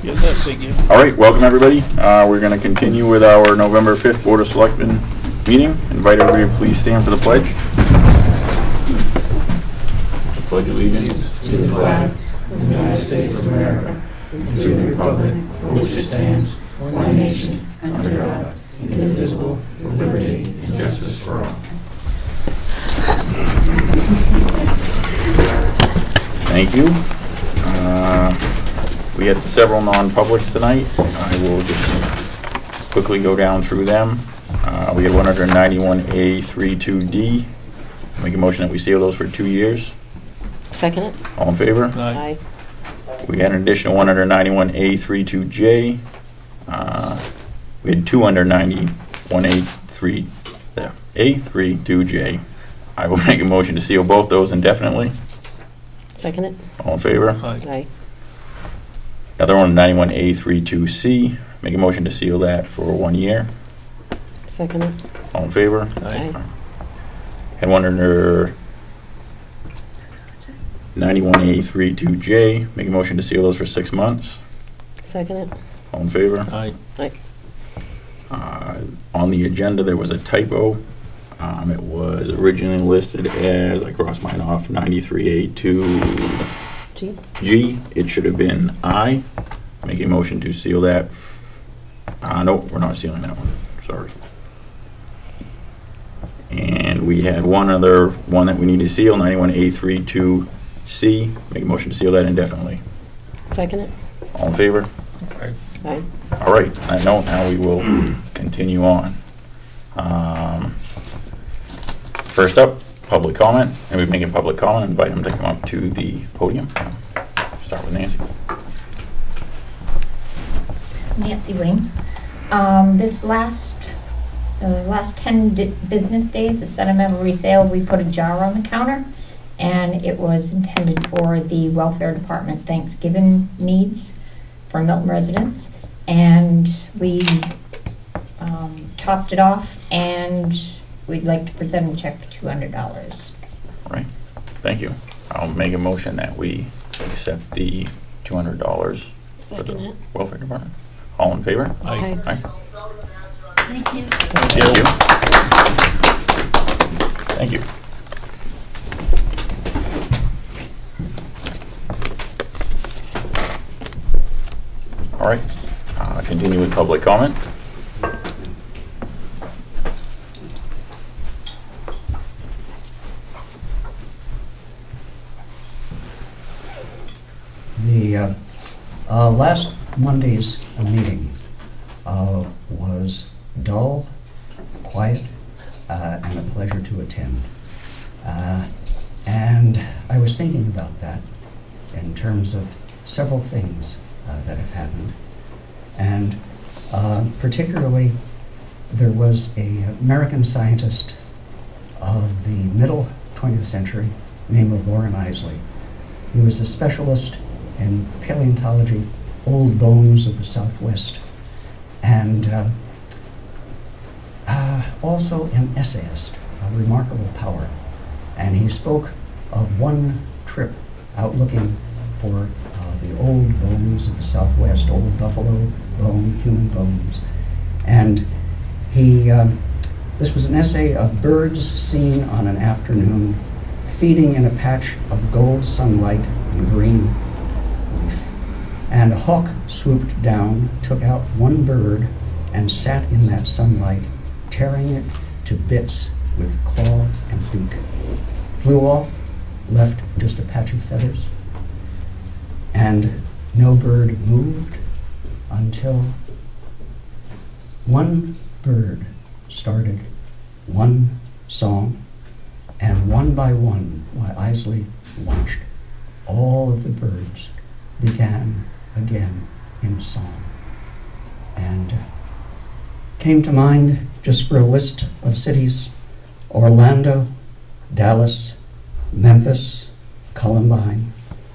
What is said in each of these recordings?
All right, welcome everybody. We're going to continue with our November 5th Board of Selectmen meeting. Invite everybody to please stand for the pledge. Pledge allegiance to the flag of the United States of America, and to the republic for which it stands, one nation, under God, indivisible, with liberty and justice for all. Thank you. We had several non-publics tonight. I will just quickly go down through them. We had 191A32D. Make a motion that we seal those for 2 years. Second it. All in favor? Aye. We had an additional 191A32J. We had 291A32J. I will make a motion to seal both those indefinitely. Second it. All in favor? Aye. Another one, 91A32C. Make a motion to seal that for 1 year. Second it. All in favor? Aye. And one under 91A32J. Make a motion to seal those for 6 months. Second it. All in favor? Aye. On the agenda, there was a typo. It was originally listed as, I crossed mine off, 93A2G. It should have been I. Make a motion to seal that. Nope, we're not sealing that one. Sorry. And we had one other one that we need to seal, 91A32C. Make a motion to seal that indefinitely. Second it. All in favor? Aye. All right, on that note, now we will continue on. First up, public comment. And we're making public comment. Invite them to come up to the podium. Start with Nancy. Nancy Wing. This last 10 business days, the sentimental resale, we put a jar on the counter, and it was intended for the welfare department's Thanksgiving needs for Milton residents, and we topped it off, and we'd like to present a check for $200. All right, thank you. I'll make a motion that we accept the $200 for the welfare department. All in favor? Aye. Aye. Thank you. Thank you. Thank you. All right, continue with public comment. The last Monday's meeting was dull, quiet, and a pleasure to attend. And I was thinking about that in terms of several things that have happened. And particularly, there was an American scientist of the middle 20th century named Warren Isley. He was a specialist in paleontology, old bones of the Southwest, and also an essayist of remarkable power. And he spoke of one trip out looking for the old bones of the Southwest, old buffalo bone, human bones. And he, this was an essay of birds seen on an afternoon feeding in a patch of gold sunlight and green leaf. And a hawk swooped down, took out one bird, and sat in that sunlight, tearing it to bits with claw and beak. Flew off, left just a patch of feathers, and no bird moved until one bird started one song, and one by one, while Isley watched, all of the birds began again in song. And came to mind, just for a list of cities, Orlando, Dallas, Memphis, Columbine,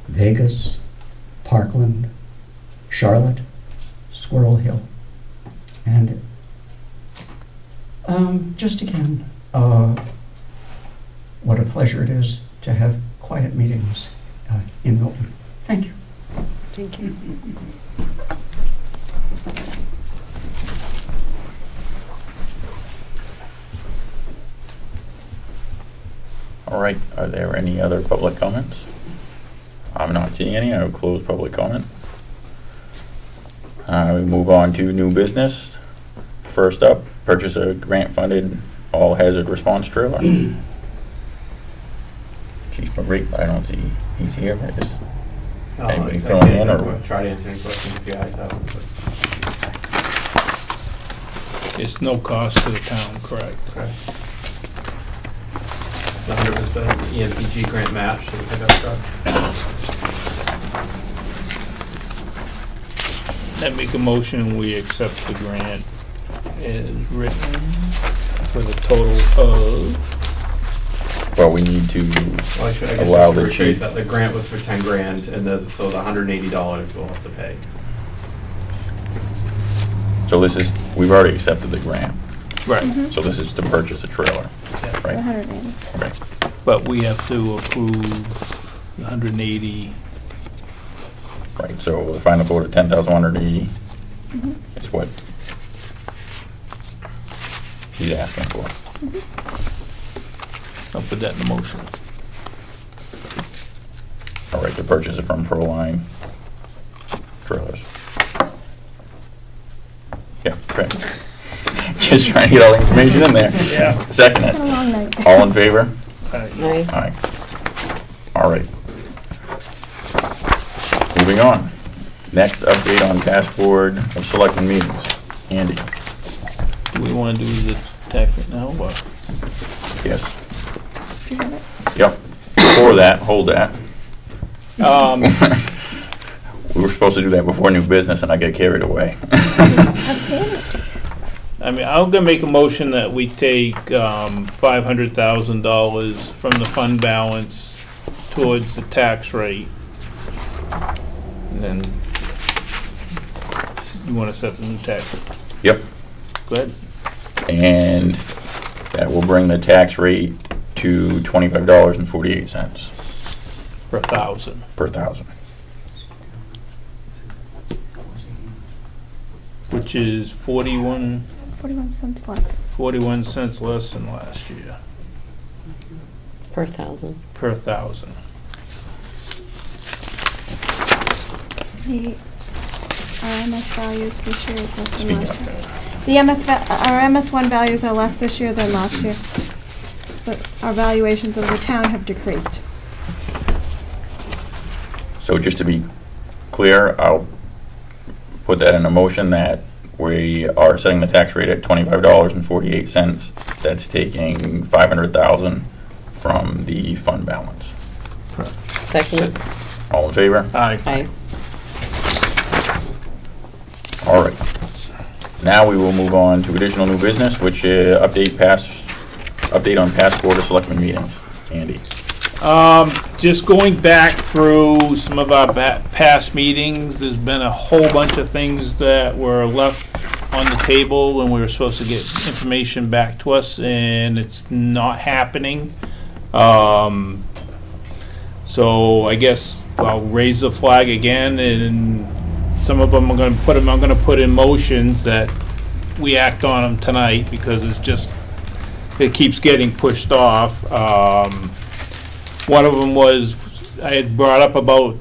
Vegas, Parkland, Charlotte, Squirrel Hill, and just again, what a pleasure it is to have quiet meetings in Milton. Thank you. Thank you. All right, are there any other public comments? I'm not seeing any. I will close public comment. We move on to new business. First up, purchase a grant-funded all-hazard response trailer. Chief McRae, I don't see he's here. Is anybody filling in, or try to answer any questions if you guys have them. It's no cost to the town, correct? Okay. 100% EMPG grant match for the pickup truck. I make a motion, we accept the grant as written for the total of, well, we need to Well, I guess allow I should the rephrase chief. that. The grant was for 10 grand, and so the $180 we'll have to pay. So this is, we've already accepted the grant. right, So this is to purchase a trailer, right? 180. Okay. but we have to approve the 180. Right, so the final quote of 10,180 is what he's asking for. I'll put that in the motion. All right, to purchase it from Proline Trailers. Yeah, okay. Just trying to get all the information in there. Yeah. Second It's a it. long night. All in favor? Aye. Aye. All right. Moving on. Next, update on task board of selectmen meetings. Andy? Do we want to do the tax right now, or? Yes. Do you have it? Yep. Before that, hold that. We were supposed to do that before new business, and I got carried away. I've seen it. I mean, I'm gonna make a motion that we take $500,000 from the fund balance towards the tax rate. And then, you wanna set the new tax? Yep. Go ahead. And that will bring the tax rate to $25.48 For 1,000. per thousand. Which is 41 41 cents less. cents less than last year, Per thousand. per 1,000. The RMS values this year is less than Speak last up year. there. Our MS1 values are less this year than last year. So our valuations of the town have decreased. So just to be clear, I'll put that in a motion that we are setting the tax rate at $25.48. That's taking $500,000 from the fund balance. Second. All in favor? Aye. Aye. All right. Now we will move on to additional new business, which update on past board of selectmen meetings. Andy? Just going back through some of our past meetings, there's been a whole bunch of things that were left on the table when we were supposed to get information back to us, and it's not happening. So I guess I'll raise the flag again, and some of them I'm going to put in motions that we act on them tonight, because it keeps getting pushed off. One of them was, I had brought up about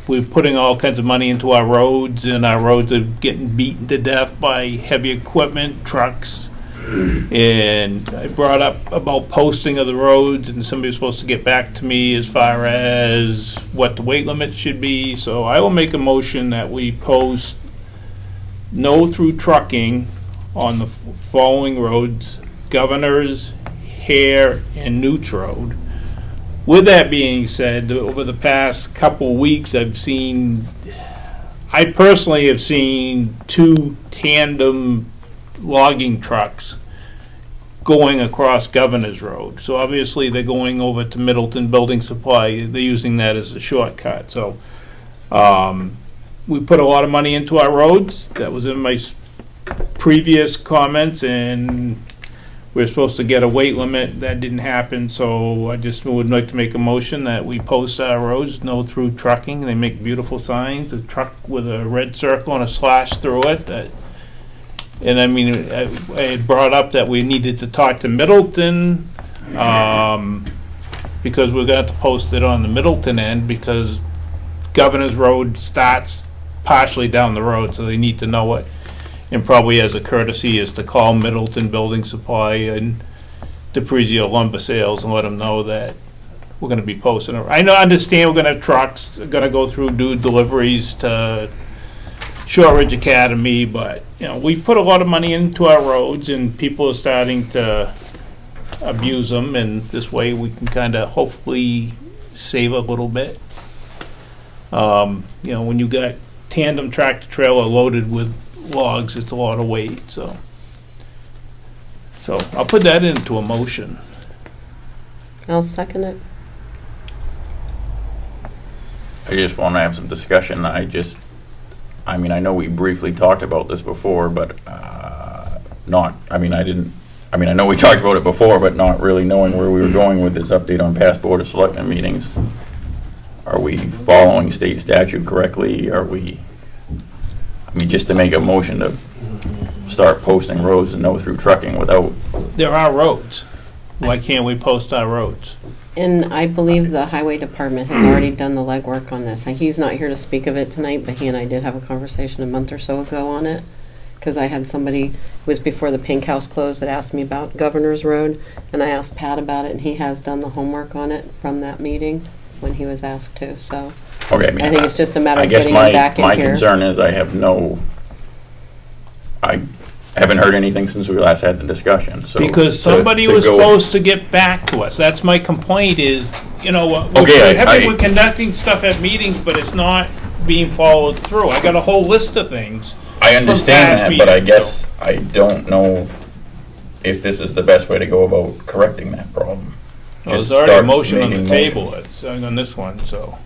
we're putting all kinds of money into our roads, and our roads are getting beaten to death by heavy equipment, trucks. And I brought up about posting of the roads, and somebody was supposed to get back to me as far as what the weight limit should be. So I will make a motion that we post no through trucking on the following roads: Governors, Hare, and Newt Road. With that being said, over the past couple weeks, I personally have seen 2 tandem logging trucks going across Governor's Road. So obviously they're going over to Middleton Building Supply. They're using that as a shortcut. So we put a lot of money into our roads. That was in my previous comments, and we were supposed to get a weight limit, that didn't happen, so I just would like to make a motion that we post our roads, no through trucking. They make beautiful signs, a truck with a red circle and a slash through it. And I mean, I had brought up that we needed to talk to Middleton, because we're gonna have to post it on the Middleton end, because Governor's Road starts partially down the road, so they need to know it. And probably as a courtesy is to call Middleton Building Supply and DePrizio Lumber Sales and let them know that we're gonna be posting it. I understand we're gonna have trucks, gonna go through, do deliveries to Shortridge Academy, but, you know, we put a lot of money into our roads and people are starting to abuse them, and this way we can kinda hopefully save a little bit. You know, when you got tandem tractor trailer loaded with logs, it's a lot of weight, so I'll put that into a motion. I'll second it. I just want to have some discussion. I mean, I know we briefly talked about this before, but I know we talked about it before, but not really knowing where we were going with this update on past Board of Selectmen meetings. Are we following state statute correctly? Are we, I mean, just to make a motion to start posting roads and no through trucking without... There are roads. Why can't we post our roads? And I believe the highway department has already done the legwork on this. And he's not here to speak of it tonight, but he and I did have a conversation a month or so ago on it. Because I had somebody, it was before the Pink House closed, that asked me about Governor's Road. And I asked Pat about it, and he has done the homework on it from that meeting when he was asked to, so. Okay, I mean, I think it's just a matter I of guess getting it back in my here. concern is I haven't heard anything since we last had the discussion, so. Because somebody was supposed to get back to us. That's my complaint is, you know, we're conducting stuff at meetings, but it's not being followed through. I got a whole list of things. I understand that, but I guess I don't know if this is the best way to go about correcting that problem. Well, there's already a motion on the table on this one, so.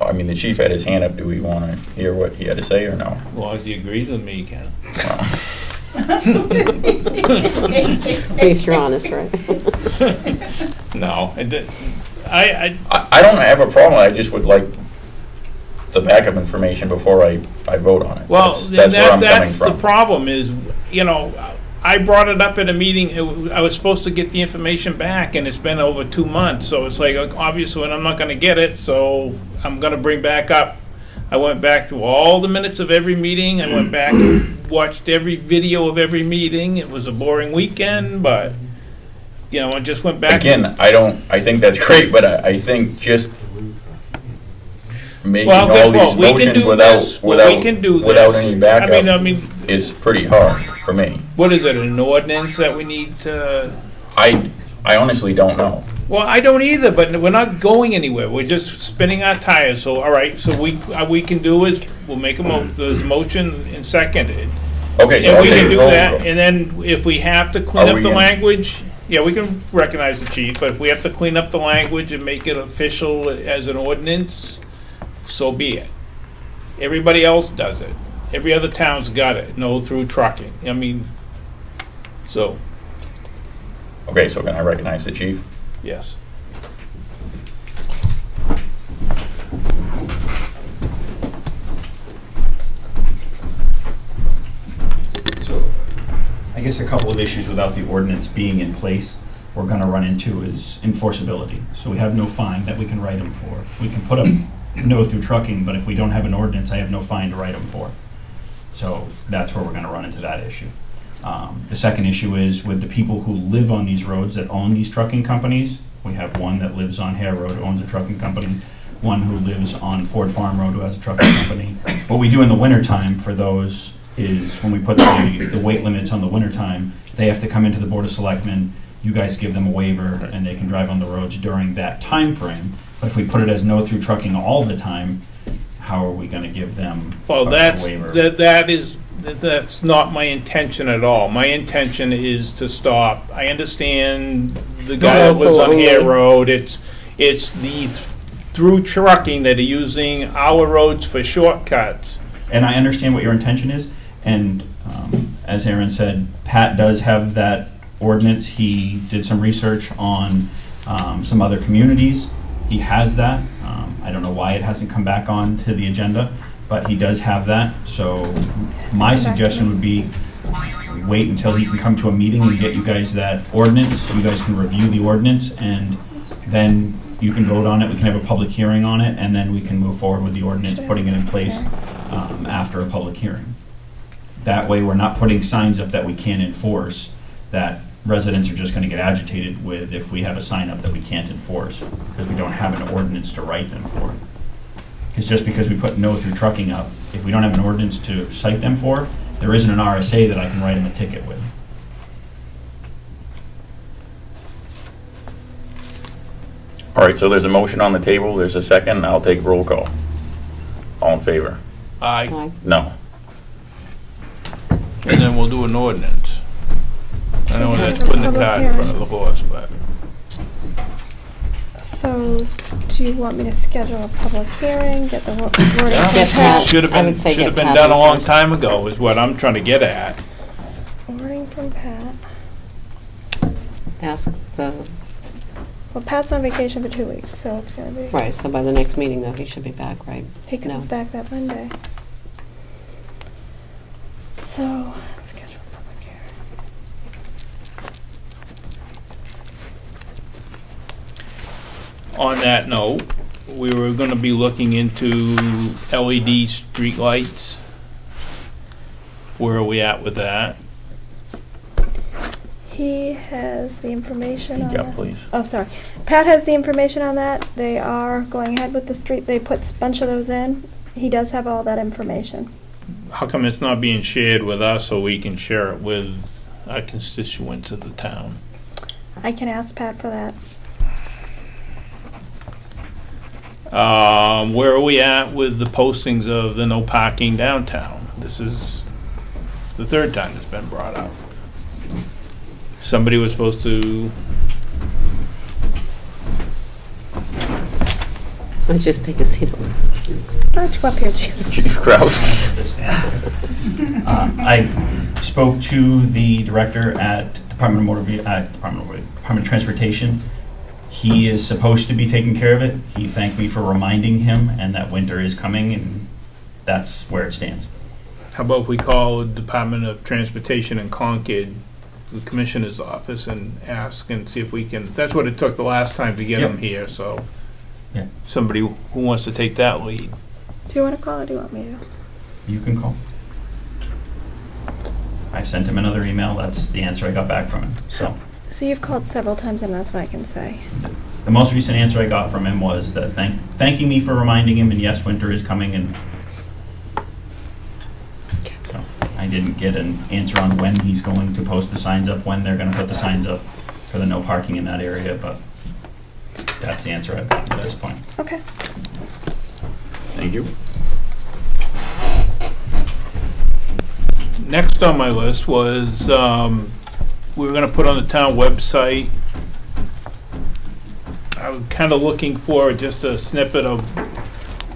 I mean, the chief had his hand up. Do we want to hear what he had to say or no? Well, if he agrees with me, you can. Well, At least you're honest, right? No, I don't have a problem. I just would like the backup information before I vote on it. Well, that's where I'm coming from. The problem is, you know, I brought it up at a meeting. I was supposed to get the information back, and it's been over 2 months. So it's like, obviously, I'm not going to get it. So I'm going to bring back up. I went back through all the minutes of every meeting. I went back and watched every video of every meeting. It was a boring weekend, but, you know, I just went back. Again, I think that's great, but I think just making all these motions without any backup is pretty hard for me. What is it, an ordinance that we need to? I honestly don't know. Well, I don't either, but we're not going anywhere. We're just spinning our tires. So, all right, so we can do is we'll make there's motion and second it. Okay, so and I'll we take can do roll that. call. And then if we have to clean up the language, yeah, we can recognize the chief. But if we have to clean up the language and make it official as an ordinance, so be it. Everybody else does it. Every other town's got it. No through trucking. I mean, so. Okay, so can I recognize the chief? Yes. So, I guess a couple of issues without the ordinance being in place we're going to run into is enforceability. So we have no fine that we can write them for. We can put a no through trucking, but if we don't have an ordinance, I have no fine to write them for. So that's where we're going to run into that issue. The second issue is with the people who live on these roads that own these trucking companies. We have one that lives on Hare Road who owns a trucking company, one who lives on Ford Farm Road who has a trucking company. What we do in the wintertime for those is when we put the weight limits on the wintertime, they have to come into the Board of Selectmen. You guys give them a waiver and they can drive on the roads during that time frame. But if we put it as no through trucking all the time, how are we going to give them a waiver? That's not my intention at all. My intention is to stop. I understand the guy that lives on Hare Road. It's the through trucking that are using our roads for shortcuts. And I understand what your intention is. And as Aaron said, Pat does have that ordinance. He did some research on some other communities. He has that. I don't know why it hasn't come back on to the agenda, but he does have that. So my suggestion would be wait until he can come to a meeting and get you guys that ordinance. You guys can review the ordinance, and then you can vote on it. We can have a public hearing on it, and then we can move forward with the ordinance, putting it in place after a public hearing. That way we're not putting signs up that we can't enforce, that residents are just going to get agitated with if we have a sign up that we can't enforce because we don't have an ordinance to write them for. Because just because we put no through trucking up, if we don't have an ordinance to cite them for, there isn't an RSA that I can write them a ticket with. All right, so there's a motion on the table, there's a second, I'll take roll call. All in favor? Aye. Aye. No. And then we'll do an ordinance. I know that's putting the cart in front of the horse, but So, do you want me to schedule a public hearing, get the wording Yeah. Get Pat. should have I would been, say should have get been Pat done a in long first. time ago, is what I'm trying to get at. wording from Pat? Ask the, Well, Pat's on vacation for 2 weeks, so it's gonna be, right, so by the next meeting though, he should be back, right? he comes No. back that Monday. So, schedule a public hearing. On that note, we were gonna be looking into LED streetlights. Where are we at with that? He has the information on Yeah, that. please. Oh, sorry. Pat has the information on that. They are going ahead with the street. They put a bunch of those in. He does have all that information. How come it's not being shared with us so we can share it with our constituents of the town? I can ask Pat for that. Where are we at with the postings of the no parking downtown? This is the third time it's been brought up. Somebody was supposed to, Let's just take a seat on Why don't you come up here, Chief? Chief Kraus. I spoke to the director at Department of Transportation. He is supposed to be taking care of it. He thanked me for reminding him, and that winter is coming, and that's where it stands. how about if we call the Department of Transportation in Concord, the Commissioner's office, and ask and see if we can, that's what it took the last time to get Yep. them here, so. Yeah. Somebody who wants to take that lead. Do you want to call or do you want me to? You can call. I sent him another email. That's the answer I got back from him. So So you've called several times and that's what I can say. the most recent answer I got from him was that thanking me for reminding him, and yes, winter is coming, and so I didn't get an answer on when he's going to post the signs up, when they're going to put the signs up for the no parking in that area, but that's the answer I've got at this point. Okay. Thank you. Next on my list was, we were gonna put on the town website. I was kinda looking for just a snippet of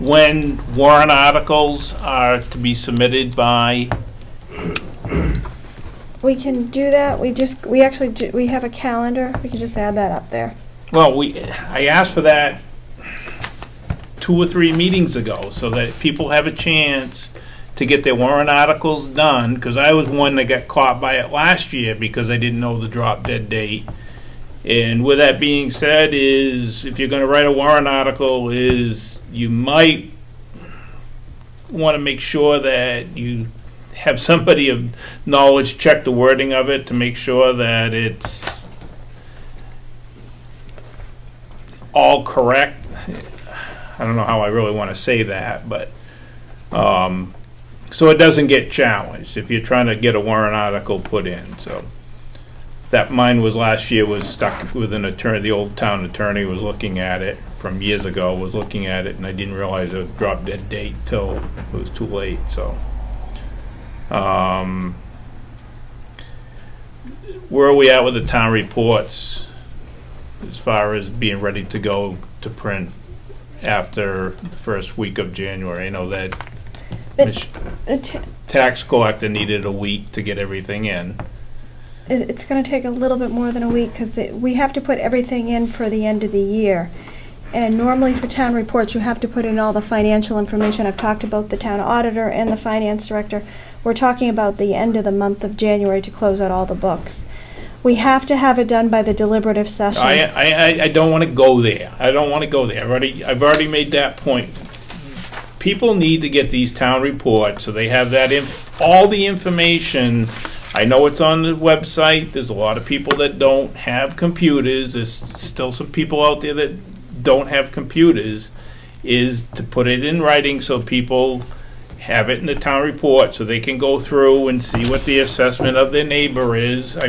when warrant articles are to be submitted by. We can do that. We actually we have a calendar. We can just add that up there. Well, I asked for that 2 or 3 meetings ago, so that people have a chance to get their warrant articles done, because I was one that got caught by it last year because I didn't know the drop dead date. And with that being said, is if you're going to write a warrant article, is you might want to make sure that you have somebody of knowledge check the wording of it to make sure that it's all correct. I don't know how I really want to say that, but so it doesn't get challenged if you're trying to get a warrant article put in. So that mine was last year was stuck with an attorney. The old town attorney was looking at it from years ago, was looking at it, and I didn't realize it was drop dead date till it was too late. So where are we at with the town reports as far as being ready to go to print after the first week of January? I know that tax collector needed a week to get everything in. it's gonna take a little bit more than a week, because we have to put everything in for the end of the year. And normally for town reports, you have to put in all the financial information. I've talked to both the town auditor and the finance director. We're talking about the end of the month of January to close out all the books. We have to have it done by the deliberative session. I don't want to go there. I don't want to go there. I've already made that point. People need to get these town reports, so they have that all the information. I know it's on the website. There's a lot of people that don't have computers. There's still some people out there that don't have computers. Is to put it in writing so people have it in the town report, so they can go through and see what the assessment of their neighbor is. I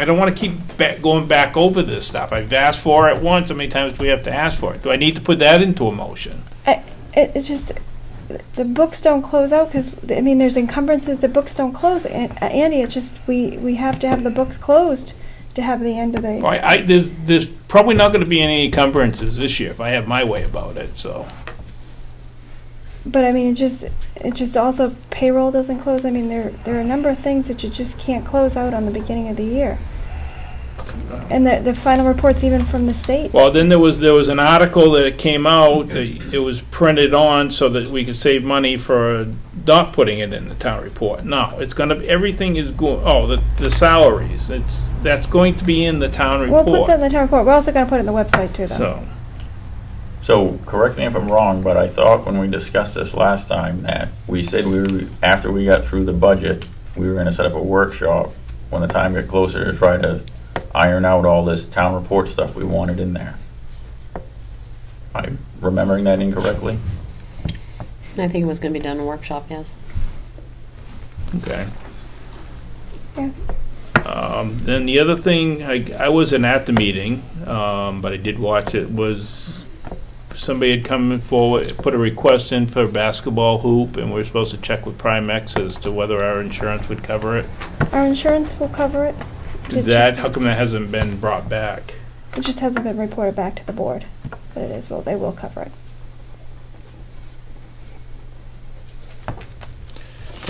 don't want to keep going back over this stuff. I've asked for it once. How many times do we have to ask for it? Do I need to put that into a motion? It's just, the books don't close out, because, I mean, there's encumbrances, the books don't close. And, Andy, it's just, we have to have the books closed to have the end of the... There's probably not going to be any encumbrances this year if I have my way about it, so... But I mean, it just also, payroll doesn't close. I mean, there are a number of things that you just can't close out on the beginning of the year. And the final reports, even from the state. Well, then there was an article that came out, it was printed on so that we could save money for not putting it in the town report. No, it's gonna, everything is going, the salaries, that's going to be in the town report. We'll put that in the town report. We're also gonna put it in the website too, though. So, correct me if I'm wrong, but I thought when we discussed this last time that we said after we got through the budget, we were gonna set up a workshop when the time got closer to try to iron out all this town report stuff we wanted in there. Am I remembering that incorrectly? I think it was going to be done in a workshop, yes. Okay. Yeah. Then the other thing, I wasn't at the meeting, but I did watch it, was somebody had come forward, put a request in for a basketball hoop, and we're supposed to check with Primex as to whether our insurance would cover it. Our insurance will cover it. How come that hasn't been brought back? It just hasn't been reported back to the board. But it is, well, they will cover it.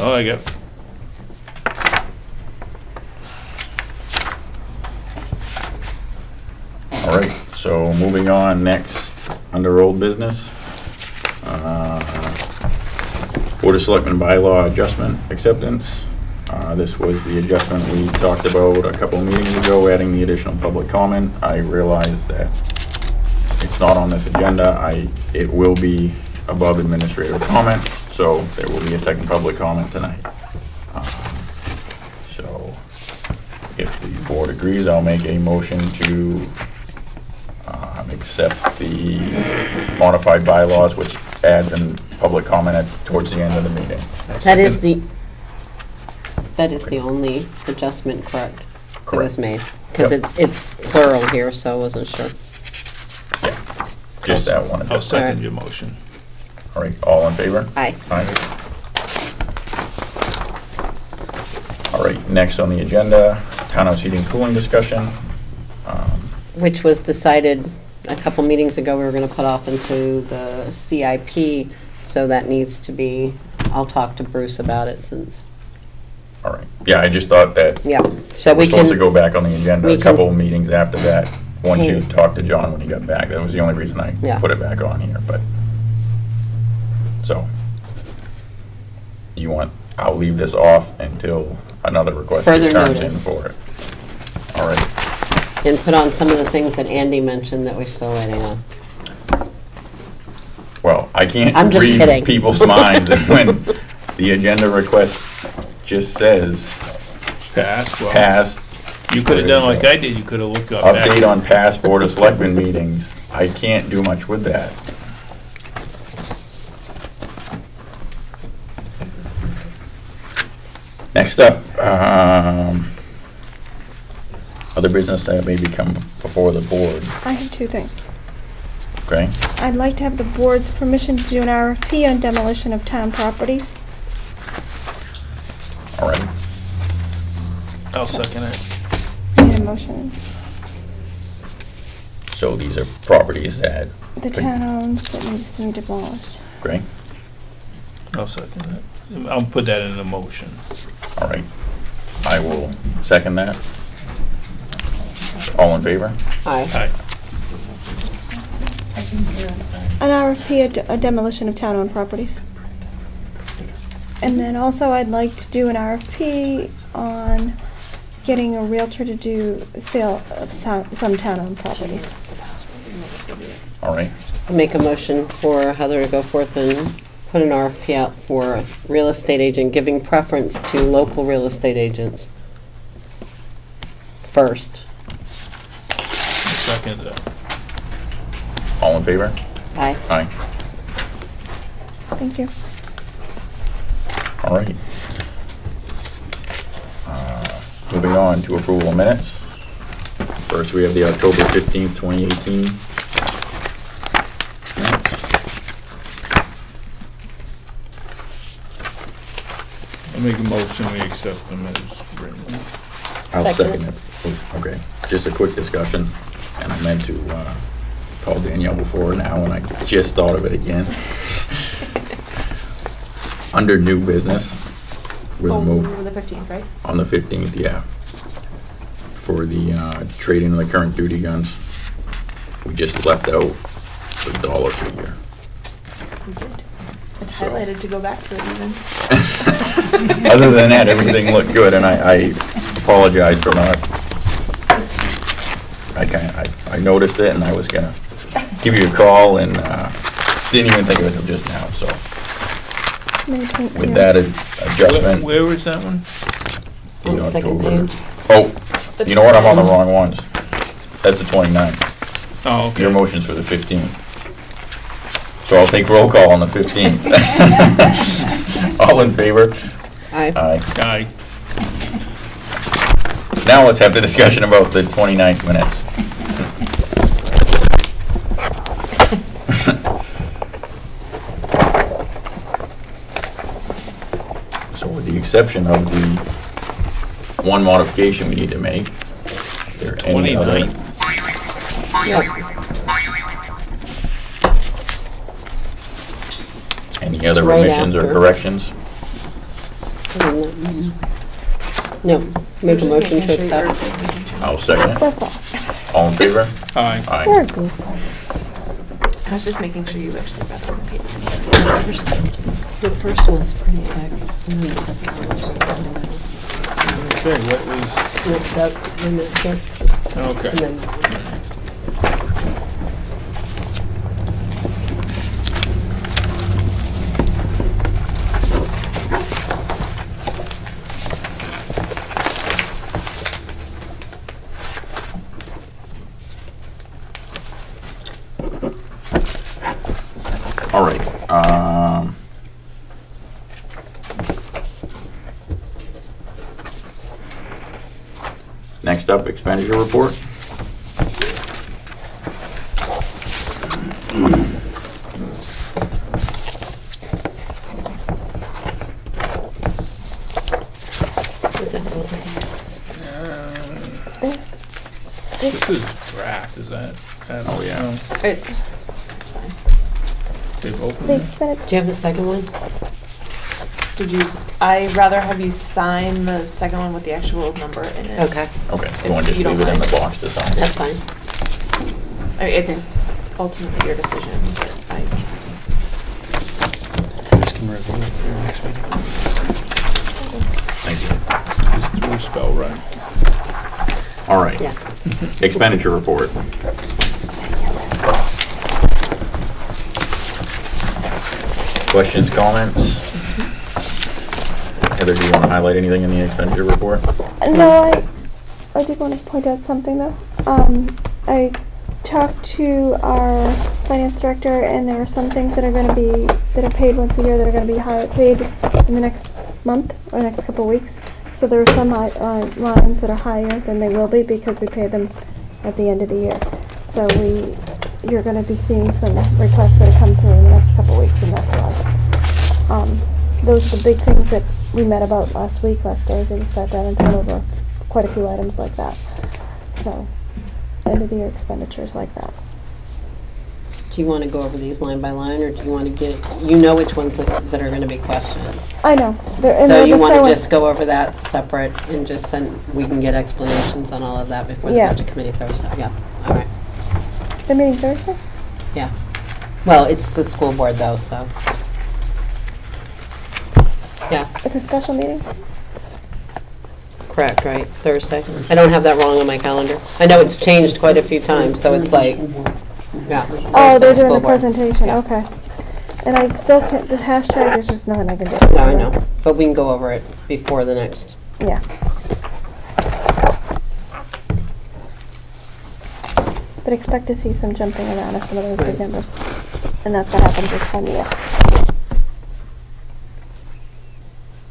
Oh, I got. All right, so moving on next, under old business. Board of Selectmen bylaw adjustment acceptance. This was the adjustment we talked about a couple of meetings ago, adding the additional public comment. I realized that it's not on this agenda. It will be above administrative comments, so there will be a second public comment tonight. So if the board agrees, I'll make a motion to accept the modified bylaws, which adds in public comment towards the end of the meeting. That is the only adjustment, correct? That was made, because Yep. it's plural here, so I wasn't sure. Yeah, just that one. I'll second Alright. your motion. All right, all in favor? Aye. Aye. All right, next on the agenda, townhouse heating cooling discussion. Which was decided a couple meetings ago, we were going to put off into the CIP, so that needs to be, I'll talk to Bruce about it since, All right, yeah, I just thought that yeah. So we're we supposed to can, go back on the agenda we a couple can of meetings after that, once you take- talked to John when he got back. That was the only reason I Yeah. put it back on here, but, so, I'll leave this off until another request Further comes in notice. for it. All right, and put on some of the things that Andy mentioned that we're still waiting on. well, I can't I'm just read kidding. people's minds, and when the agenda request just says Pass. Well, past. you could have done like I did. You could have looked up. Update on past Board of Selectmen meetings. I can't do much with that. Next up, other business that may come before the board, I have two things. okay? I'd like to have the board's permission to do an RFP on demolition of town properties. All right, I'll second it. Need a motion. so these are properties that, The town owns that needs to be demolished. okay? I'll second it. I'll put that in a motion. All right. I will second that. All in favor? Aye. Aye. An RFP, a demolition of town-owned properties. And then also I'd like to do an RFP on getting a realtor to do sale of some town-owned properties. All right. I'll make a motion for Heather to go forth and put an RFP out for a real estate agent, giving preference to local real estate agents first. Second. All in favor? Aye. Aye. Thank you. All right. Moving on to approval of minutes. First, we have the October 15th, 2018 minutes. I'll make a motion, we accept them as written. I'll Second. second it. Okay, just a quick discussion, and I meant to call Danielle before now, and I just thought of it again. Under new business, we'll move Over the 15th, right? on the 15th, yeah. For the trading of the current duty guns, we just left out the dollar figure. It's highlighted to go back to it even. Other than that, everything looked good, and I apologize for not. I noticed it, and I was gonna give you a call, and didn't even think of it until just now. So with that adjustment, Where was that one? On the second October- page. Oh, you know what? I'm on the wrong ones. That's the 29th. Oh, okay. Your motion's for the 15th. So I'll take roll call on the 15th. All in favor? Aye. Aye. Aye. Now let's have the discussion about the 29th minutes. So with the exception of the one modification we need to make, is there any other? 29th. Yep. Any other It's right remissions or after. corrections? No, make a Just motion making to sure accept. you're paying attention. I'll second it. That's all. All in favor? Aye. Aye. Very good. I was just making sure you actually got it on the page. The first one's pretty thick, and then the second one's right down the middle. Okay, what was, Yes, that's the next one. okay. And then All right. Next up, expenditure report. is that what? This is draft, is that? Oh, yeah. It's, They both of They them? spent it. do you have the second one? Did you, I'd rather have you sign the second one with the actual number in it. Okay, Okay, you want to just You don't leave it in the mind. box to sign? that's fine. I mean, it's ultimately your decision, but I, Thank you. Just through spell right. All right. Yeah. Expenditure report. Questions, comments? Heather, do you want to highlight anything in the expenditure report? No, I did want to point out something though. I talked to our finance director, and there are some things that are going to be, that are paid once a year that are going to be paid in the next month or next couple of weeks. So there are some lines that are higher than they will be because we pay them at the end of the year. So you're going to be seeing some requests that come through in the next couple of weeks, and that's why. Those are the big things that we met about last Thursday. We sat down and went over quite a few items like that. So, end of the year expenditures like that. Do you want to go over these line by line, or do you want to get, you know which ones that are going to be questioned? I know. And So they're you the want same to ones. just go over that separate and just send, we can get explanations on all of that before the Yeah. budget committee Thursday? Yeah, all right, The meeting Thursday? yeah. Well, it's the school board though, so. Yeah, It's a special meeting? correct, right, Thursday? I don't have that wrong on my calendar. I know it's changed quite a few times, so it's like, yeah. Oh, they're Thursday, doing school the board. presentation, Yeah. okay. And I still can't, the hashtag, there's just nothing I can do. No, I know, but we can go over it before the next. Yeah. But expect to see some jumping around of some of those big Right. numbers. And that's what happens this time of year.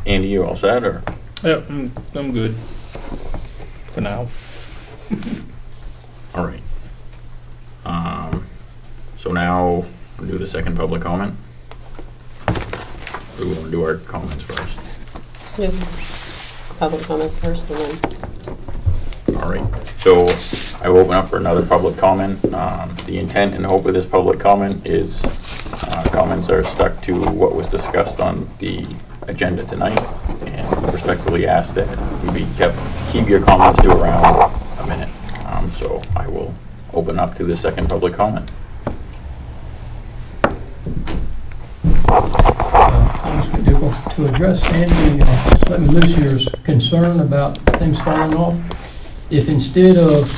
Andy, you all set, or? Yep, I'm good for now. All right. So now we'll do the second public comment. We want to do our comments first. Yeah. Public comment first and then. All right. So I will open up for another public comment. The intent and hope of this public comment is comments are stuck to what was discussed on the agenda tonight, and respectfully ask that you keep your comments to around a minute. So I will open up to the second public comment. To address Sandy, let me loose here's concern about things falling off. If instead of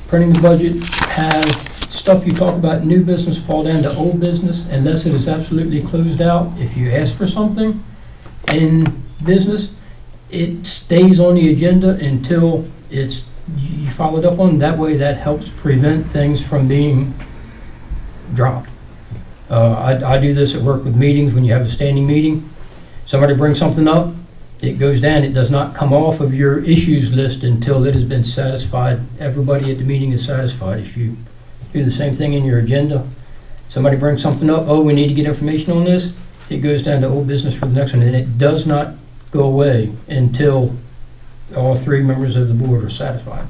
printing the budget, have stuff you talk about new business fall down to old business unless it is absolutely closed out. If you ask for something in business, it stays on the agenda until it's you followed up on. That way, that helps prevent things from being dropped. I do this at work with meetings. When you have a standing meeting, somebody brings something up, it goes down. It does not come off of your issues list until it has been satisfied. Everybody at the meeting is satisfied. If you do the same thing in your agenda, somebody brings something up, oh, we need to get information on this, it goes down to old business for the next one, and it does not go away until all three members of the board are satisfied.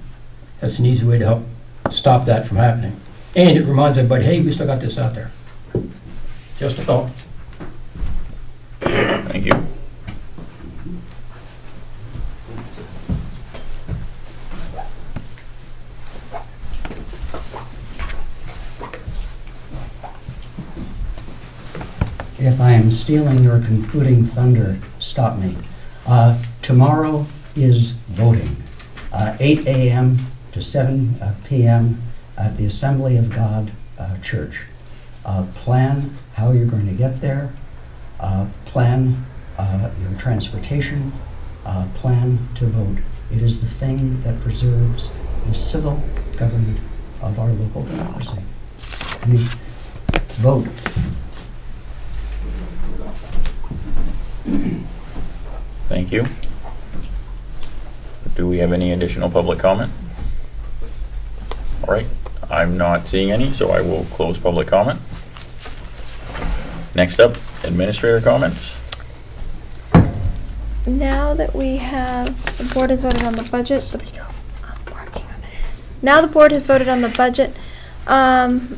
That's an easy way to help stop that from happening. And it reminds everybody, hey, we still got this out there. Just a thought. Thank you. If I am stealing your concluding thunder, stop me. Tomorrow is voting, 8 a.m. to 7 p.m. at the Assembly of God Church. Plan how you're going to get there, plan your transportation, plan to vote. It is the thing that preserves the civil government of our local democracy. I mean, vote. Thank you. Do we have any additional public comment? All right, I'm not seeing any, so I will close public comment. Next up, administrator comments. Now that we have, the board has voted on the budget. I'm working on it. Now the board has voted on the budget. I'm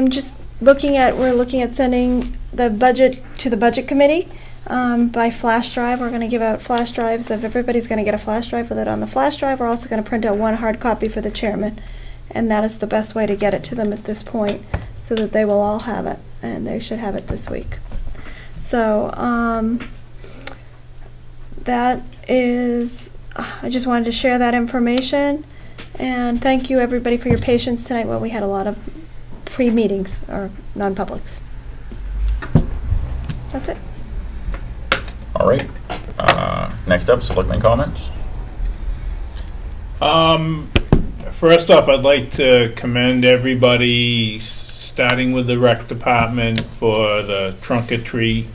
just looking at, we're looking at sending the budget to the budget committee by flash drive. We're going to give out flash drives. If everybody's going to get a flash drive with it on the flash drive, we're also going to print out one hard copy for the chairman. And that is the best way to get it to them at this point, so that they will all have it, and they should have it this week. So that is, I just wanted to share that information, and thank you everybody for your patience tonight while we had a lot of pre-meetings or non-publics. That's it. All right, next up, selectmen comments. First off, I'd like to commend everybody, starting with the rec department, for the trunk or treat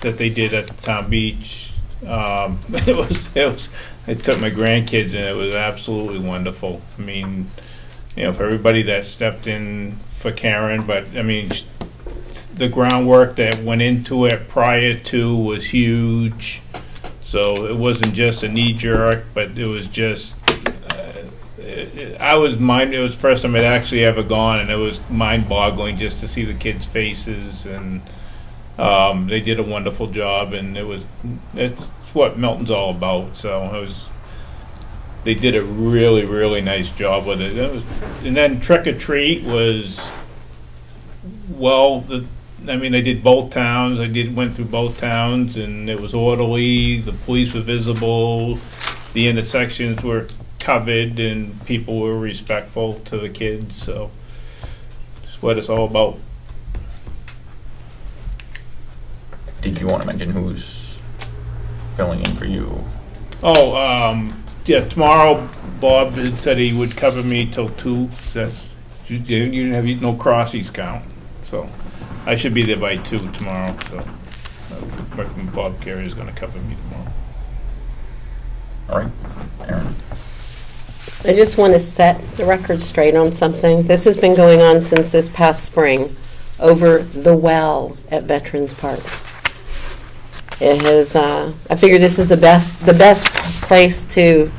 that they did at the town beach. I took my grandkids and it was absolutely wonderful. I mean, you know, for everybody that stepped in for Karen, but I mean, the groundwork that went into it prior to was huge. So it wasn't just a knee jerk, but it was just, I was it was the first time I'd actually ever gone, and it was mind-boggling just to see the kids' faces, and they did a wonderful job, and it's what Milton's all about. So they did a really, really nice job with it. And then Trick or Treat was, well, I did both towns. Went through both towns, and it was orderly. The police were visible. The intersections were covered, and people were respectful to the kids. So it's what it's all about. Did you want to mention who's filling in for you? Oh, yeah, tomorrow Bob had said he would cover me till 2. You didn't have no crossies count. So I should be there by 2 tomorrow. So Bob Carey is going to cover me tomorrow. All right, Aaron. I just want to set the record straight on something. This has been going on since this past spring over the well at Veterans Park. It has, I figure this is the best place to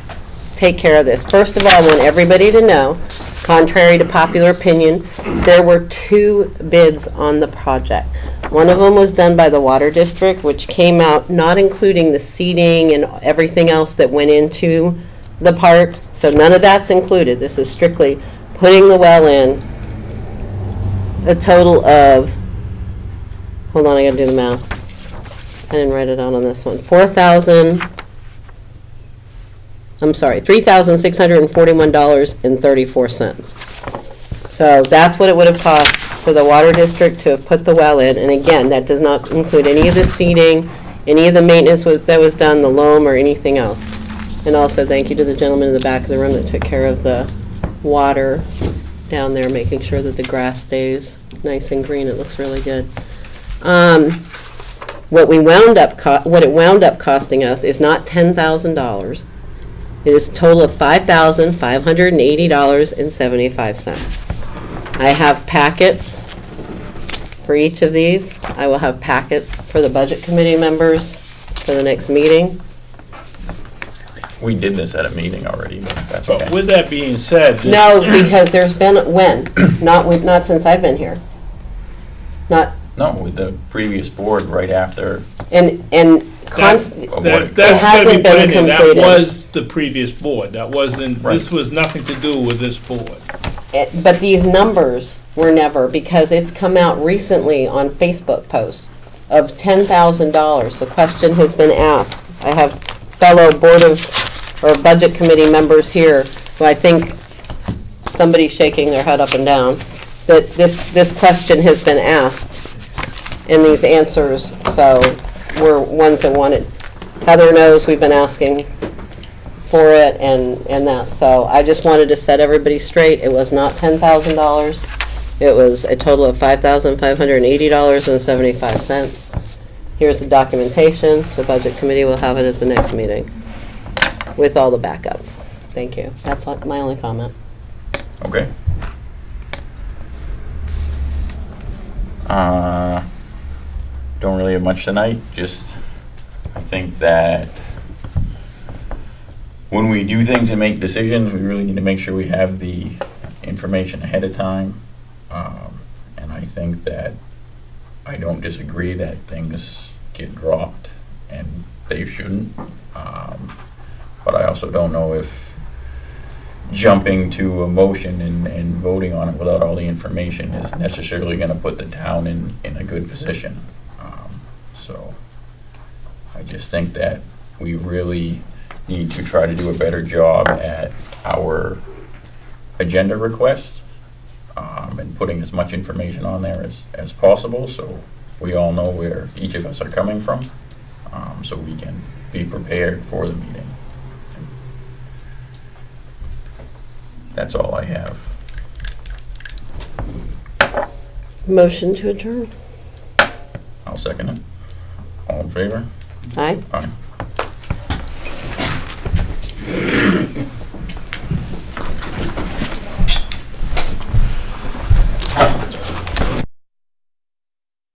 take care of this. First of all, I want everybody to know, contrary to popular opinion, there were 2 bids on the project. One of them was done by the Water District, which came out not including the seating and everything else that went into the park. So none of that's included. This is strictly putting the well in. A total of, hold on, I gotta do the math. I didn't write it out on this one. $3,641.34. So that's what it would have cost for the Water District to have put the well in. And again, that does not include any of the seating, any of the maintenance that was done, the loam, or anything else. And also thank you to the gentleman in the back of the room that took care of the water down there, making sure that the grass stays nice and green. It looks really good. What it wound up costing us is not $10,000. It is a total of $5,580.75. I have packets for each of these. I will have packets for the Budget Committee members for the next meeting. We did this at a meeting already, but that's But okay. with that being said, No, because there's been, when? Not since I've been here. Not, No, with the previous board right after. and that's it gotta hasn't be put been in there. That completed. was the previous board. That wasn't. Right. This was nothing to do with this board. But these numbers were never, because it's come out recently on Facebook posts of $10,000. The question has been asked. I have fellow Budget Committee members here who I think somebody's shaking their head up and down, that this question has been asked in these answers. So we're ones that want it. Heather knows we've been asking for it and that. So I just wanted to set everybody straight. It was not $10,000. It was a total of $5,580.75. Here's the documentation. The Budget Committee will have it at the next meeting with all the backup. Thank you. That's my only comment. Okay. Don't really have much tonight. Just, I think that when we do things and make decisions, we really need to make sure we have the information ahead of time. And I think that I don't disagree that things get dropped, and they shouldn't. But I also don't know if jumping to a motion and voting on it without all the information is necessarily going to put the town in a good position. So I just think that we really need to try to do a better job at our agenda requests and putting as much information on there as possible, so we all know where each of us are coming from, so we can be prepared for the meeting. That's all I have. Motion to adjourn. I'll second it. All in favor? Aye. Aye.